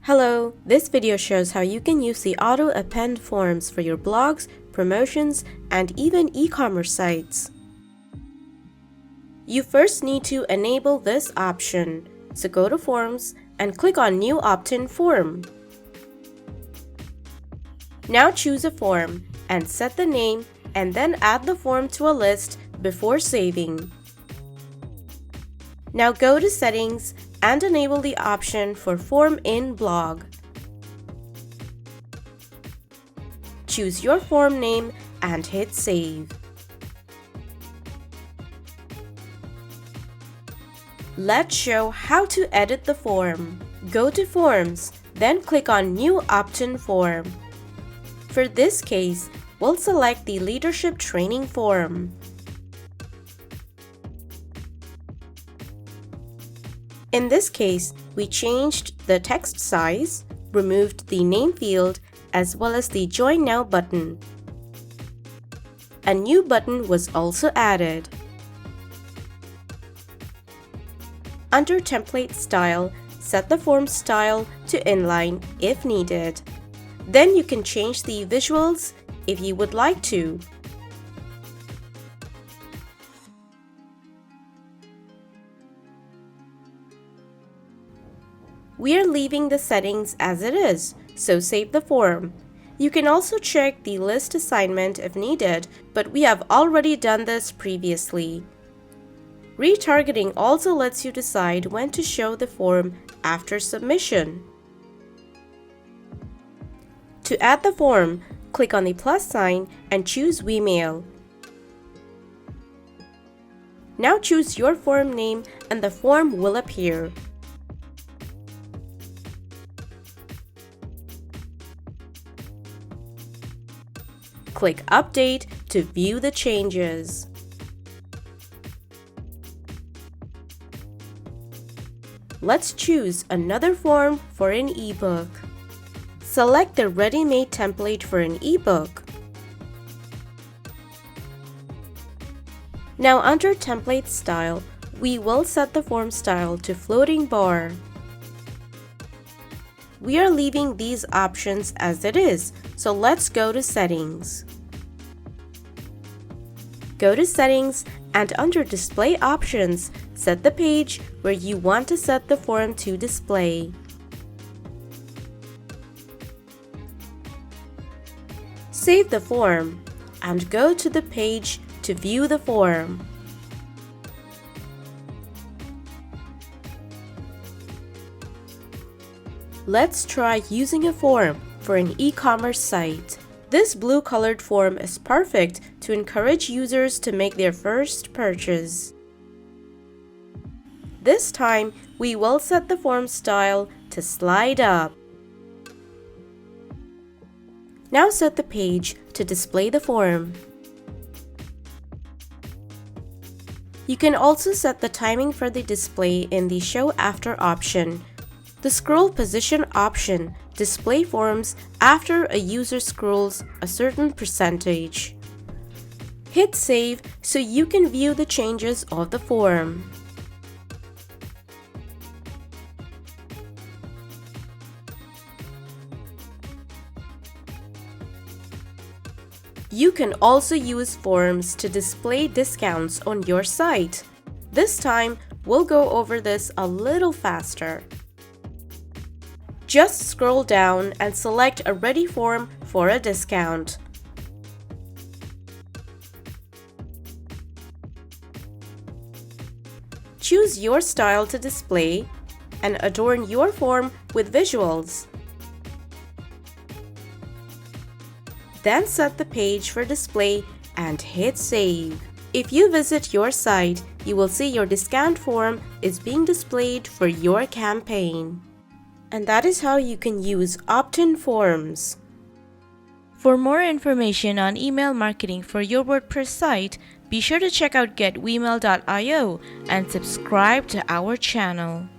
Hello, this video shows how you can use the Auto Append Forms for your blogs, promotions, and even e-commerce sites. You first need to enable this option, so go to Forms and click on New Opt-in Form. Now choose a form and set the name and then add the form to a list before saving. Now go to Settings and enable the option for Form in Blog. Choose your form name and hit Save. Let's show how to edit the form. Go to Forms, then click on New Opt-in Form. For this case, we'll select the Leadership Training form. In this case, we changed the text size, removed the name field, as well as the Join Now button. A new button was also added. Under Template Style, set the form style to inline if needed. Then you can change the visuals if you would like to. We are leaving the settings as it is, so save the form. You can also check the list assignment if needed, but we have already done this previously. Retargeting also lets you decide when to show the form after submission. To add the form, click on the plus sign and choose Email. Now choose your form name and the form will appear. Click Update to view the changes. Let's choose another form for an ebook. Select the ready-made template for an ebook. Now under Template Style, we will set the form style to floating bar. We are leaving these options as it is, so let's go to Settings. Go to Settings and under Display Options, set the page where you want to set the form to display. Save the form and go to the page to view the form. Let's try using a form for an e-commerce site. This blue-colored form is perfect to encourage users to make their first purchase. This time, we will set the form style to slide up. Now set the page to display the form. You can also set the timing for the display in the Show After option. The Scroll Position option display forms after a user scrolls a certain percentage. Hit Save so you can view the changes of the form. You can also use forms to display discounts on your site. This time, we'll go over this a little faster. Just scroll down and select a ready form for a discount. Choose your style to display and adorn your form with visuals. Then set the page for display and hit Save. If you visit your site, you will see your discount form is being displayed for your campaign. And that is how you can use opt-in forms. For more information on email marketing for your WordPress site, be sure to check out getweemail.io and subscribe to our channel.